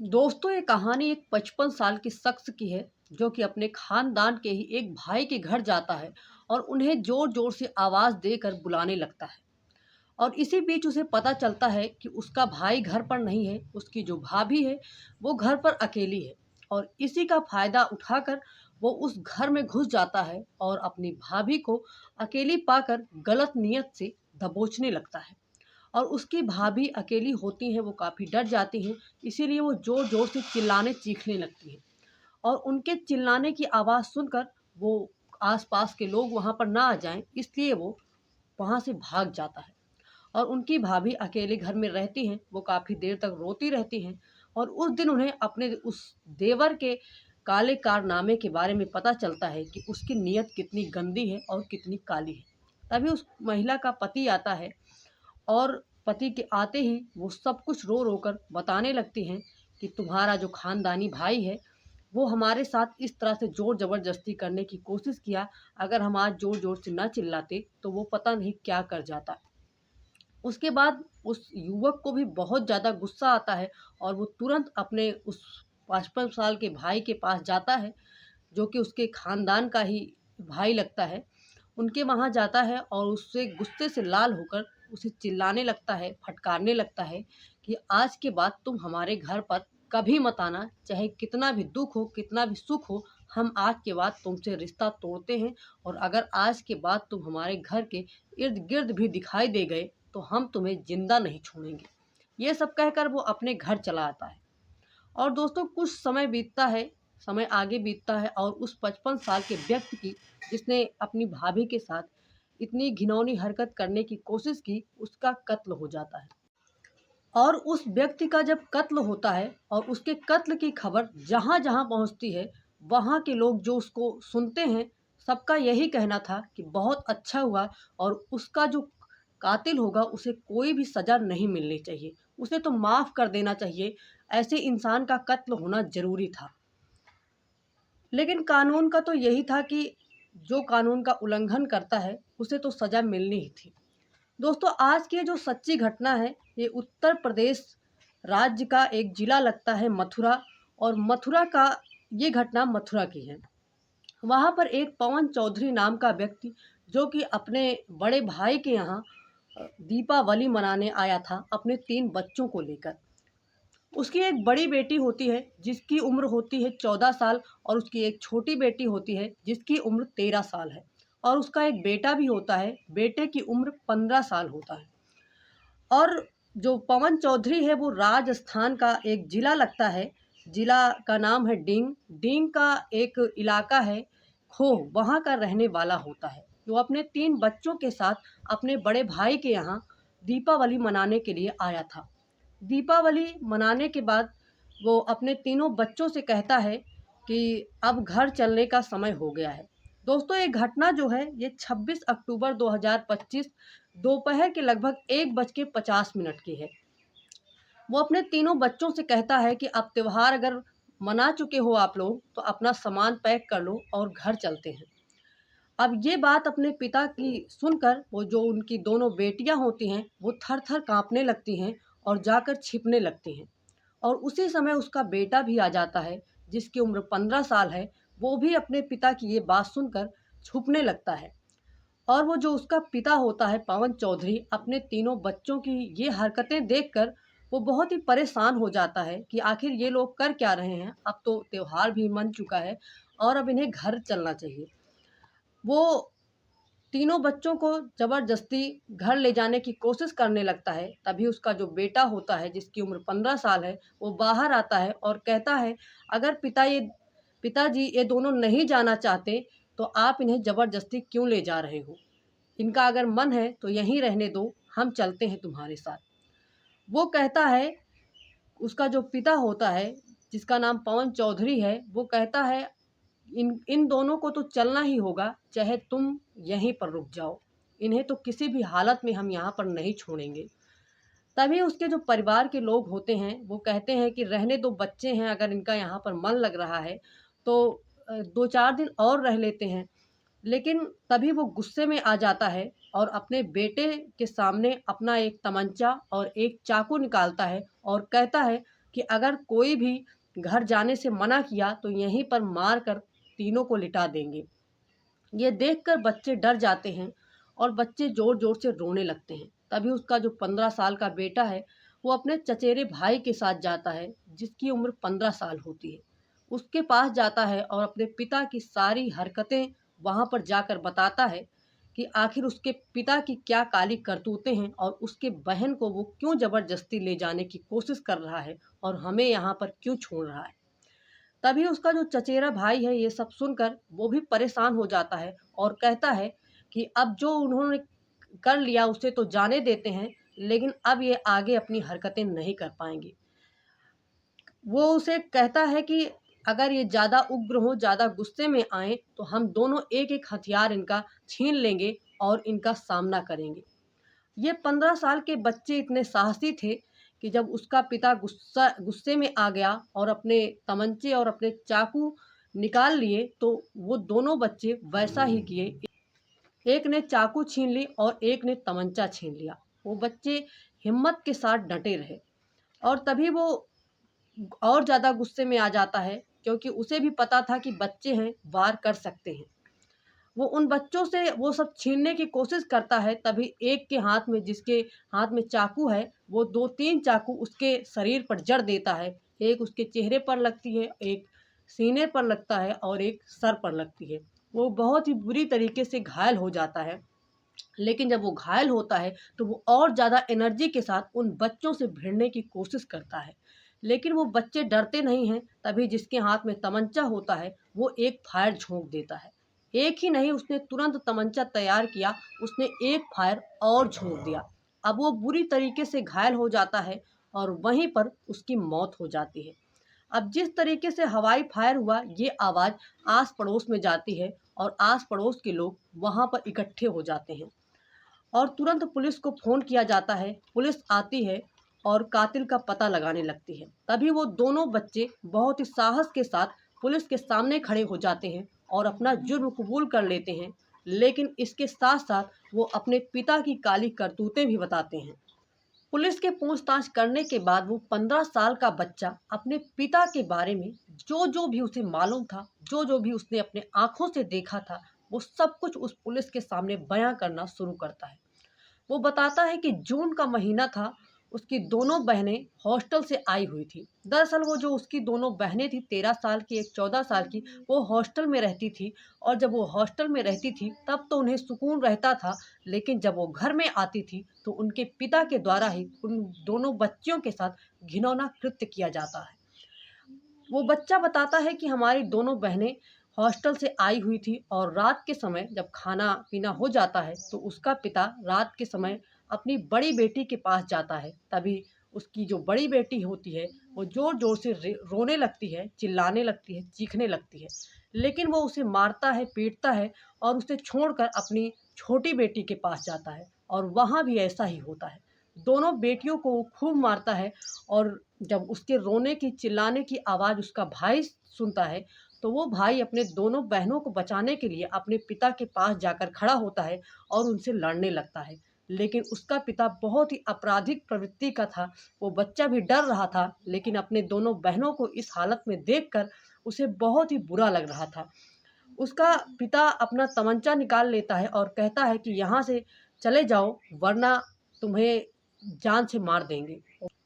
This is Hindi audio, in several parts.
दोस्तों, ये कहानी एक 55 साल की शख्स की है जो कि अपने खानदान के ही एक भाई के घर जाता है और उन्हें जोर-जोर से आवाज़ देकर बुलाने लगता है। और इसी बीच उसे पता चलता है कि उसका भाई घर पर नहीं है, उसकी जो भाभी है वो घर पर अकेली है। और इसी का फ़ायदा उठाकर वो उस घर में घुस जाता है और अपनी भाभी को अकेली पाकर गलत नियत से दबोचने लगता है। और उसकी भाभी अकेली होती हैं, वो काफ़ी डर जाती हैं, इसीलिए वो ज़ोर-ज़ोर से चिल्लाने चीखने लगती हैं। और उनके चिल्लाने की आवाज़ सुनकर वो आस-पास के लोग वहाँ पर ना आ जाएँ, इसलिए वो वहाँ से भाग जाता है। और उनकी भाभी अकेले घर में रहती हैं, वो काफ़ी देर तक रोती रहती हैं। और उस दिन उन्हें अपने उस देवर के काले कारनामे के बारे में पता चलता है कि उसकी नीयत कितनी गंदी है और कितनी काली है। तभी उस महिला का पति आता है और पति के आते ही वो सब कुछ रो-रो कर बताने लगती हैं कि तुम्हारा जो खानदानी भाई है, वो हमारे साथ इस तरह से ज़ोर ज़बरदस्ती करने की कोशिश किया। अगर हम आज ज़ोर-ज़ोर से ना चिल्लाते, तो वो पता नहीं क्या कर जाता। उसके बाद उस युवक को भी बहुत ज़्यादा गुस्सा आता है और वो तुरंत अपने उस 55 साल के भाई के पास जाता है, जो कि उसके खानदान का ही भाई लगता है। उनके वहाँ जाता है और उससे गुस्से से लाल होकर उसे चिल्लाने लगता है, फटकारने लगता है कि आज के बाद तुम हमारे घर पर कभी मत आना, चाहे कितना भी दुःख हो, कितना भी सुख हो, हम आज के बाद तुमसे रिश्ता तोड़ते हैं। और अगर आज के बाद तुम हमारे घर के इर्द-गिर्द भी दिखाई दे गए, तो हम तुम्हें ज़िंदा नहीं छोड़ेंगे। ये सब कहकर वो अपने घर चला आता है। और दोस्तों, कुछ समय आगे बीतता है और उस 55 साल के व्यक्ति की, जिसने अपनी भाभी के साथ इतनी घिनौनी हरकत करने की कोशिश की, उसका कत्ल हो जाता है। और उस व्यक्ति का जब कत्ल होता है और उसके कत्ल की खबर जहाँ-जहाँ पहुँचती है, वहाँ के लोग जो उसको सुनते हैं, सबका यही कहना था कि बहुत अच्छा हुआ और उसका जो कातिल होगा, उसे कोई भी सज़ा नहीं मिलनी चाहिए। उसे तो माफ़ कर देना चाहिए, ऐसे इंसान का कत्ल होना ज़रूरी था। लेकिन कानून का तो यही था कि जो कानून का उल्लंघन करता है, उसे तो सज़ा मिलनी ही थी। दोस्तों, आज की ये जो सच्ची घटना है, ये उत्तर प्रदेश राज्य का एक ज़िला लगता है मथुरा। और मथुरा का ये घटना मथुरा की है। वहाँ पर एक पवन चौधरी नाम का व्यक्ति, जो कि अपने बड़े भाई के यहाँ दीपावली मनाने आया था अपने 3 बच्चों को लेकर। उसकी एक बड़ी बेटी होती है जिसकी उम्र होती है 14 साल और उसकी एक छोटी बेटी होती है जिसकी उम्र 13 साल है। और उसका एक बेटा भी होता है, बेटे की उम्र 15 साल होता है। और जो पवन चौधरी है वो राजस्थान का एक ज़िला लगता है, ज़िला का नाम है डींग। डींग का एक इलाका है खोह, वहाँ का रहने वाला होता है। वो अपने 3 बच्चों के साथ अपने बड़े भाई के यहाँ दीपावली मनाने के लिए आया था। दीपावली मनाने के बाद वो अपने तीनों बच्चों से कहता है कि अब घर चलने का समय हो गया है। दोस्तों, ये घटना जो है ये 26 अक्टूबर 2025 दोपहर के लगभग 1:50 की है। वो अपने तीनों बच्चों से कहता है कि अब त्योहार अगर मना चुके हो आप लोग, तो अपना सामान पैक कर लो और घर चलते हैं। अब ये बात अपने पिता की सुनकर वो जो उनकी दोनों बेटियां होती हैं, वो थर-थर काँपने लगती हैं और जाकर छिपने लगती हैं। और उसी समय उसका बेटा भी आ जाता है, जिसकी उम्र 15 साल है। वो भी अपने पिता की ये बात सुनकर छुपने लगता है। और वो जो उसका पिता होता है पवन चौधरी, अपने तीनों बच्चों की ये हरकतें देखकर वो बहुत ही परेशान हो जाता है कि आखिर ये लोग कर क्या रहे हैं। अब तो त्योहार भी मन चुका है और अब इन्हें घर चलना चाहिए। वो तीनों बच्चों को ज़बरदस्ती घर ले जाने की कोशिश करने लगता है। तभी उसका जो बेटा होता है जिसकी उम्र 15 साल है, वो बाहर आता है और कहता है, अगर पिताजी ये दोनों नहीं जाना चाहते, तो आप इन्हें ज़बरदस्ती क्यों ले जा रहे हो? इनका अगर मन है तो यहीं रहने दो, हम चलते हैं तुम्हारे साथ। वो कहता है, उसका जो पिता होता है, जिसका नाम पवन चौधरी है, वो कहता है, इन इन दोनों को तो चलना ही होगा, चाहे तुम यहीं पर रुक जाओ। इन्हें तो किसी भी हालत में हम यहाँ पर नहीं छोड़ेंगे। तभी उसके जो परिवार के लोग होते हैं, वो कहते हैं कि रहने दो, बच्चे हैं, अगर इनका यहाँ पर मन लग रहा है, तो 2-4 दिन और रह लेते हैं। लेकिन तभी वो गुस्से में आ जाता है और अपने बेटे के सामने अपना एक तमंचा और एक चाकू निकालता है और कहता है, कि अगर कोई भी घर जाने से मना किया तो यहीं पर मार कर तीनों को लिटा देंगे। ये देखकर बच्चे डर जाते हैं और बच्चे ज़ोर-ज़ोर से रोने लगते हैं। तभी उसका जो 15 साल का बेटा है, वो अपने चचेरे भाई के साथ जाता है, जिसकी उम्र 15 साल होती है। उसके पास जाता है और अपने पिता की सारी हरकतें वहाँ पर जाकर बताता है कि आखिर उसके पिता की क्या काली करतूतें हैं और उसके बहन को वो क्यों ज़बरदस्ती ले जाने की कोशिश कर रहा है और हमें यहाँ पर क्यों छोड़ रहा है। तभी उसका जो चचेरा भाई है ये सब सुनकर वो भी परेशान हो जाता है और कहता है कि अब जो उन्होंने कर लिया उसे तो जाने देते हैं, लेकिन अब ये आगे अपनी हरकतें नहीं कर पाएंगे। वो उसे कहता है कि अगर ये ज़्यादा उग्र हो, ज़्यादा गुस्से में आए तो हम दोनों एक एक हथियार इनका छीन लेंगे और इनका सामना करेंगे। ये 15 साल के बच्चे इतने साहसी थे कि जब उसका पिता गुस्से में आ गया और अपने तमंचे और अपने चाकू निकाल लिए तो वो दोनों बच्चे वैसा ही किए। एक ने चाकू छीन ली और एक ने तमंचा छीन लिया। वो बच्चे हिम्मत के साथ डटे रहे और तभी वो और ज़्यादा गुस्से में आ जाता है, क्योंकि उसे भी पता था कि बच्चे हैं, वार कर सकते हैं। वो उन बच्चों से वो सब छीनने की कोशिश करता है, तभी एक के हाथ में, जिसके हाथ में चाकू है, वो 2-3 चाकू उसके शरीर पर जड़ देता है। एक उसके चेहरे पर लगती है, एक सीने पर लगता है और एक सर पर लगती है। वो बहुत ही बुरी तरीके से घायल हो जाता है। लेकिन जब वो घायल होता है, तो वो और ज़्यादा एनर्जी के साथ उन बच्चों से भिड़ने की कोशिश करता है। लेकिन वो बच्चे डरते नहीं हैं, तभी जिसके हाथ में तमंचा होता है, वो एक फायर झोंक देता है। एक ही नहीं, उसने तुरंत तमंचा तैयार किया, उसने एक फायर और झोंक दिया। अब वो बुरी तरीके से घायल हो जाता है और वहीं पर उसकी मौत हो जाती है। अब जिस तरीके से हवाई फायर हुआ, ये आवाज़ आस-पड़ोस में जाती है और आस-पड़ोस के लोग वहाँ पर इकट्ठे हो जाते हैं। और तुरंत पुलिस को फ़ोन किया जाता है। पुलिस आती है और कातिल का पता लगाने लगती है। तभी वो दोनों बच्चे बहुत ही साहस के साथ पुलिस के सामने खड़े हो जाते हैं और अपना जुर्म कबूल कर लेते हैं। लेकिन इसके साथ-साथ वो अपने पिता की काली करतूतें भी बताते हैं। पुलिस के पूछताछ करने के बाद वो 15 साल का बच्चा अपने पिता के बारे में जो-जो भी उसे मालूम था, जो-जो भी उसने अपने आँखों से देखा था, वो सब कुछ उस पुलिस के सामने बयाँ करना शुरू करता है। वो बताता है कि जून का महीना था, उसकी दोनों बहनें हॉस्टल से आई हुई थी। दरअसल वो जो उसकी दोनों बहनें थी, 13 साल की, एक 14 साल की, वो हॉस्टल में रहती थी और जब वो हॉस्टल में रहती थी, तब तो उन्हें सुकून रहता था, लेकिन जब वो घर में आती थी, तो उनके पिता के द्वारा ही उन दोनों बच्चियों के साथ घिनौना कृत्य किया जाता है। वो बच्चा बताता है कि हमारी दोनों बहनें हॉस्टल से आई हुई थी और रात के समय जब खाना-पीना हो जाता है, तो उसका पिता रात के समय अपनी बड़ी बेटी के पास जाता है। तभी उसकी जो बड़ी बेटी होती है, वो ज़ोर-ज़ोर से रोने लगती है, चिल्लाने लगती है, चीखने लगती है। लेकिन वो उसे मारता है, पीटता है और उसे छोड़कर अपनी छोटी बेटी के पास जाता है और वहाँ भी ऐसा ही होता है। दोनों बेटियों को वो खूब मारता है और जब उसके रोने की, चिल्लाने की आवाज़ उसका भाई सुनता है, तो वो भाई अपने दोनों बहनों को बचाने के लिए अपने पिता के पास जाकर खड़ा होता है और उनसे लड़ने लगता है। लेकिन उसका पिता बहुत ही आपराधिक प्रवृत्ति का था, वो बच्चा भी डर रहा था, लेकिन अपने दोनों बहनों को इस हालत में देखकर उसे बहुत ही बुरा लग रहा था। उसका पिता अपना तमंचा निकाल लेता है और कहता है कि यहाँ से चले जाओ, वरना तुम्हें जान से मार देंगे।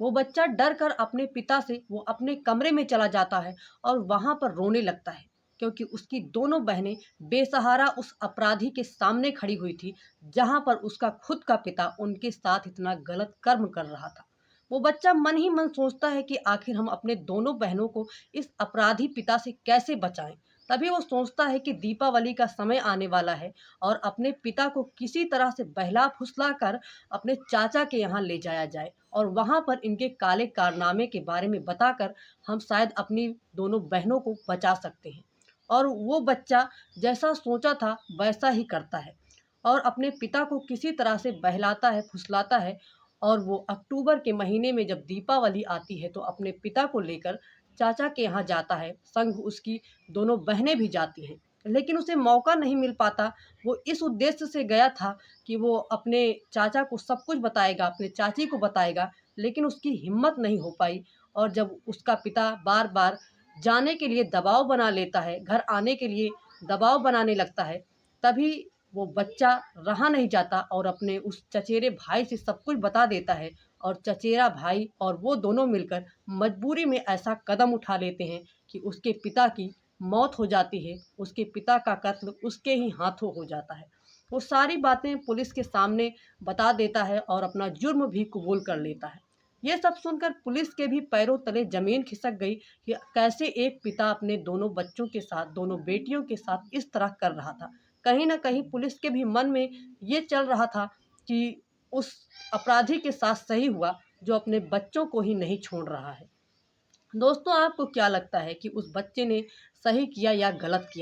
वो बच्चा डर कर अपने पिता से वो अपने कमरे में चला जाता है और वहाँ पर रोने लगता है, क्योंकि उसकी दोनों बहनें बेसहारा उस अपराधी के सामने खड़ी हुई थी, जहाँ पर उसका खुद का पिता उनके साथ इतना गलत कर्म कर रहा था। वो बच्चा मन ही मन सोचता है कि आखिर हम अपने दोनों बहनों को इस अपराधी पिता से कैसे बचाएं। तभी वो सोचता है कि दीपावली का समय आने वाला है और अपने पिता को किसी तरह से बहला फुसला कर अपने चाचा के यहाँ ले जाया जाए और वहाँ पर इनके काले कारनामे के बारे में बताकर हम शायद अपनी दोनों बहनों को बचा सकते हैं। और वो बच्चा जैसा सोचा था वैसा ही करता है और अपने पिता को किसी तरह से बहलाता है, फुसलाता है और वो अक्टूबर के महीने में जब दीपावली आती है तो अपने पिता को लेकर चाचा के यहाँ जाता है, संग उसकी दोनों बहनें भी जाती हैं। लेकिन उसे मौका नहीं मिल पाता। वो इस उद्देश्य से गया था कि वो अपने चाचा को सब कुछ बताएगा, अपने चाची को बताएगा, लेकिन उसकी हिम्मत नहीं हो पाई और जब उसका पिता बार बार जाने के लिए दबाव बना लेता है, घर आने के लिए दबाव बनाने लगता है, तभी वो बच्चा रहा नहीं जाता और अपने उस चचेरे भाई से सब कुछ बता देता है। और चचेरा भाई और वो दोनों मिलकर मजबूरी में ऐसा कदम उठा लेते हैं कि उसके पिता की मौत हो जाती है, उसके पिता का कत्ल उसके ही हाथों हो जाता है। वो सारी बातें पुलिस के सामने बता देता है और अपना जुर्म भी कबूल कर लेता है। ये सब सुनकर पुलिस के भी पैरों तले ज़मीन खिसक गई कि कैसे एक पिता अपने दोनों बच्चों के साथ, दोनों बेटियों के साथ इस तरह कर रहा था। कहीं न कहीं पुलिस के भी मन में ये चल रहा था कि उस अपराधी के साथ सही हुआ जो अपने बच्चों को ही नहीं छोड़ रहा है। दोस्तों, आपको क्या लगता है कि उस बच्चे ने सही किया या गलत किया?